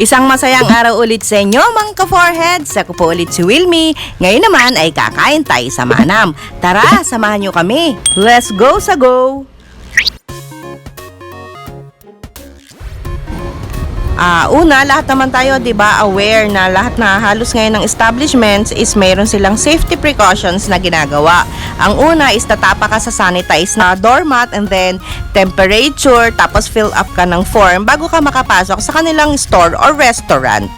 Isang masayang araw ulit sa inyo mga ka-foreheads. Ako po ulit si Wilmee. Ngayon naman ay kakain tayo sa Manam. Tara, samahan nyo kami. Let's go sa go! Una, lahat naman tayo, 'di ba, aware na lahat na halos ngayon ng establishments is mayroon silang safety precautions na ginagawa. Ang una is tatapa ka sa sanitize na doormat and then temperature, tapos fill up ka ng form bago ka makapasok sa kanilang store or restaurant.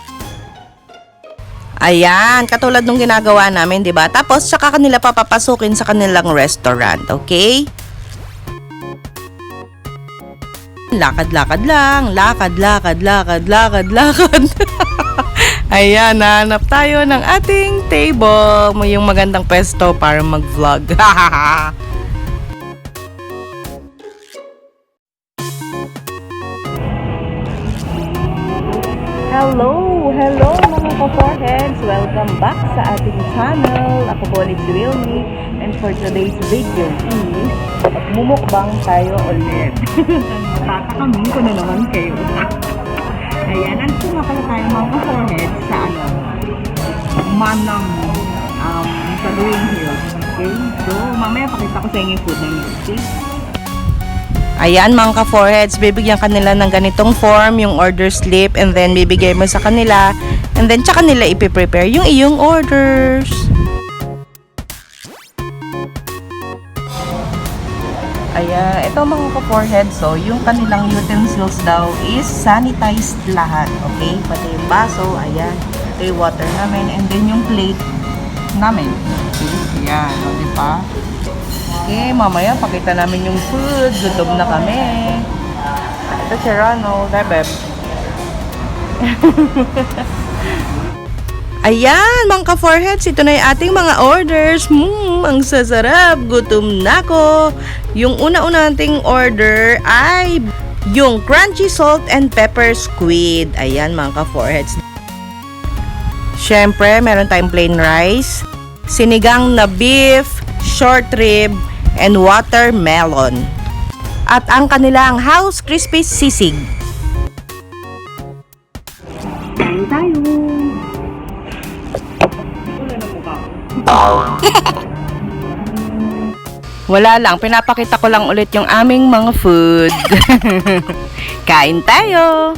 Ayan, katulad nung ginagawa namin, 'di ba? Tapos saka kanila papapasukin sa kanilang restaurant, okay? Lakad-lakad lang, lakad. Ayan, nahanap tayo ng ating table. Yung magandang pwesto para mag-vlog. Hello mga ka-foreheads! Welcome back sa ating channel. Ako po ulit si Wilmee. And for today's video is mumukbang tayo ulit. Tatakamin ko na naman kayo. Ayan, nandito nga pala tayo mga ka-foreheads sa Manam, sa Green Hills. Okay? So, mamaya pakita ko sa inyo yung food namin. Okay? Ayan mga ka-foreheads, bibigyan kanila ng ganitong form, yung order slip, and then bibigay mo sa kanila, and then tsaka nila ipiprepare yung iyong orders. Ayan, ito mga ka-foreheads, so yung kanilang utensils daw is sanitized lahat, okay? Pati yung baso, ayan, ito yung water namin, and then yung plate namin. Okay? Ayan, o diba? Okay, mamaya pakita namin yung food. Gutom na kami. Ito si Rano, Rebeb. Ayan, mga ka-foreheads, ito na yung ating mga orders. Ang sasarap. Gutom na ko. Yung una-una nating order ay yung crunchy salt and pepper squid. Ayan, mga ka-foreheads. Syempre, meron tayong plain rice, sinigang na beef, short rib, and watermelon. At ang kanilang house crispy sisig. Kain tayo! Wala lang, pinapakita ko lang ulit yung aming mga food. Kain tayo!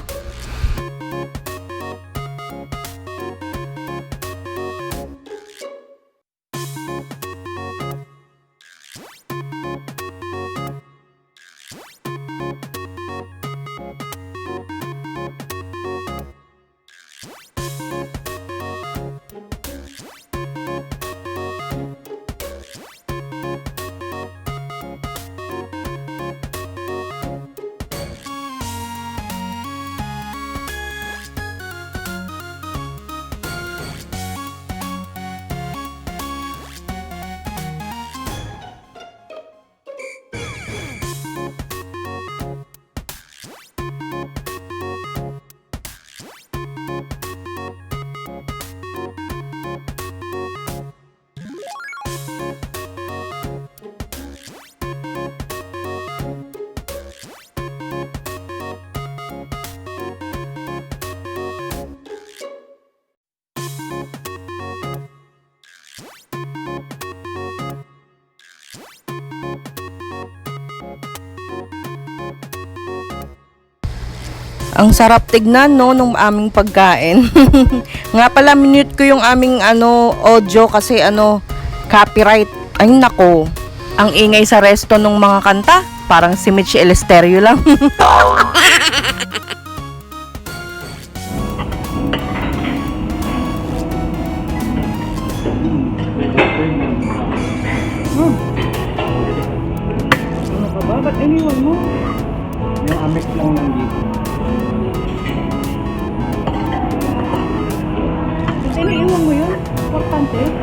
Ang sarap tignan, no, nung aming pagkain. Nga pala, minute ko yung aming audio kasi copyright. Ay nako, ang ingay sa resto nung mga kanta. Parang si Mitch Eleuterio lang. Ano ka ba? Ba't iniwan mo? Yung amek lang nandito. Iniiwan mo yun? Importante.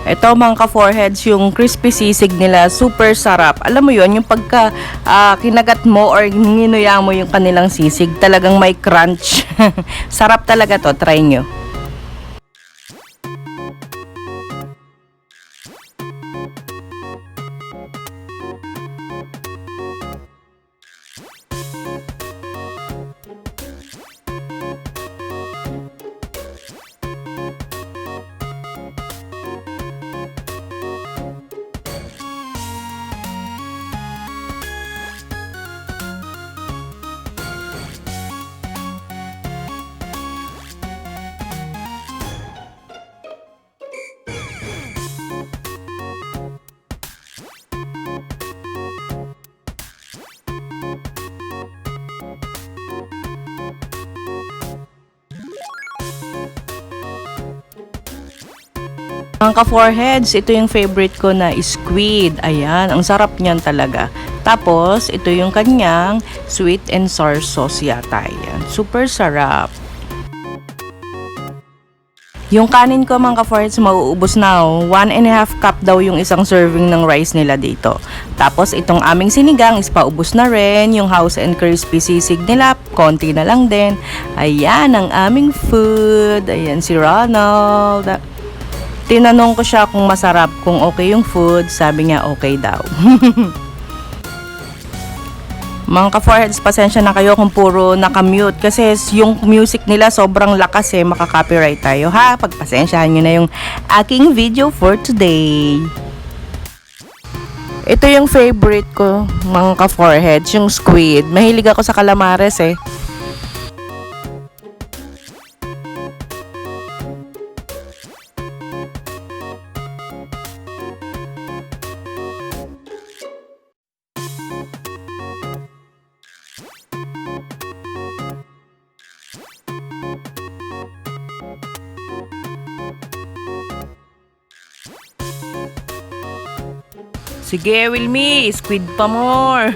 Ito mga ka-foreheads, yung crispy sisig nila, super sarap. Alam mo yon yung pagka kinagat mo or nginuya mo yung kanilang sisig, talagang may crunch. Sarap talaga to, try nyo. Mga ka-foreheads, ito yung favorite ko na squid. Ayan, ang sarap niyan talaga. Tapos, ito yung kanyang sweet and sour sauce yata. Ayan, super sarap. Yung kanin ko mga ka-foreheads, mauubos na. 1.5 cup daw yung isang serving ng rice nila dito. Tapos, itong aming sinigang is paubos na rin. Yung house and crispy sisig nila, konti na lang din. Ayan, ang aming food. Ayan, si Ronald. Tinanong ko siya kung masarap, kung okay yung food. Sabi niya okay daw. Mga ka-foreheads, pasensya na kayo kung puro nakamute. Kasi yung music nila sobrang lakas makaka-copyright tayo ha. Pagpasensyahan nyo na yung aking video for today. Ito yung favorite ko mga ka-foreheads, yung squid. Mahilig ako sa calamares Sige, Wilmee, squid pa more.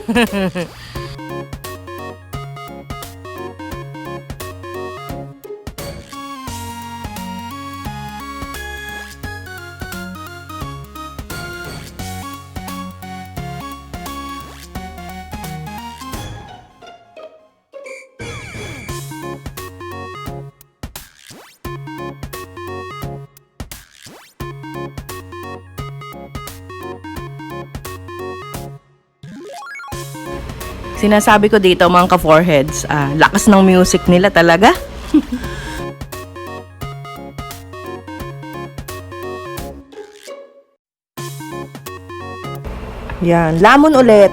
Sinasabi ko dito mga ka-foreheads, lakas ng music nila talaga. Yan, lamon ulit.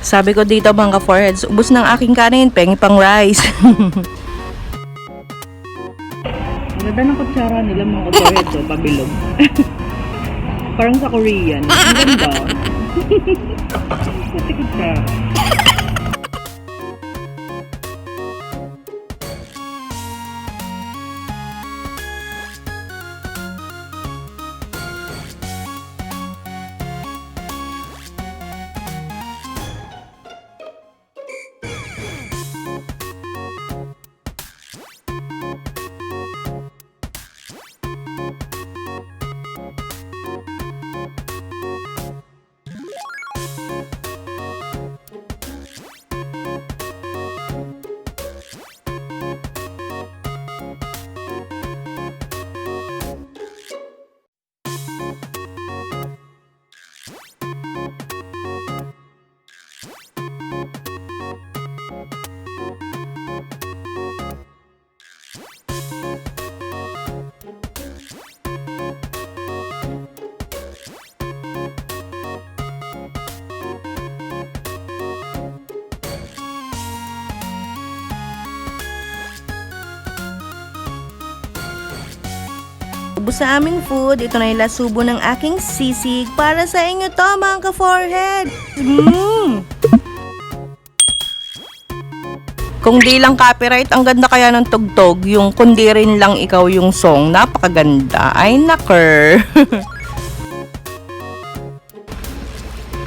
Sabi ko dito mga ka-foreheads, ubos ng aking kanin, pengi pang rice. Ganda ng kutsara nila mga ka-foreheads, pabilog. Parang sa Korean. Ang ganda. Pati kutsara. naubos na aming food. Ito na yung last subo ng aking sisig. Para sa inyo to, mga ka-forehead. Kung di lang copyright, ang ganda kaya ng tugtog. Yung kundi rin lang ikaw yung song. Napakaganda. Ay, naker.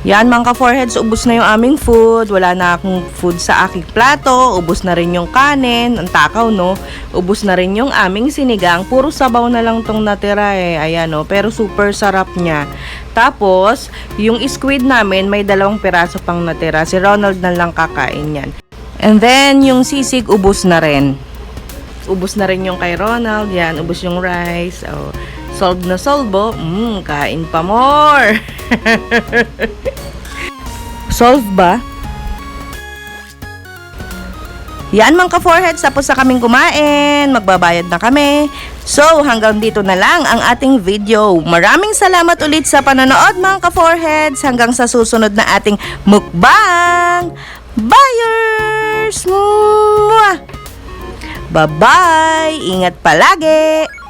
Yan mga ka-foreheads, ubos na yung aming food. Wala na akong food sa aking plato. Ubos na rin yung kanin. Ang takaw, no? Ubos na rin yung aming sinigang. Puro sabaw na lang tong natira eh. Ayan, no? Pero super sarap niya. Tapos, yung squid namin, may 2 piraso pang natira. Si Ronald na lang kakain yan. And then, yung sisig, ubos na rin. Ubos na rin yung kay Ronald. Yan, ubos yung rice. Oh, solve na solvo. Kain pa more. Solve ba? Yan mga ka-foreheads, tapos na kaming kumain, magbabayad na kami. So, hanggang dito na lang ang ating video. Maraming salamat ulit sa panonood mga ka-foreheads. Hanggang sa susunod na ating mukbang. Byerzzz! Mwah! Bye-bye! Ingat palagi!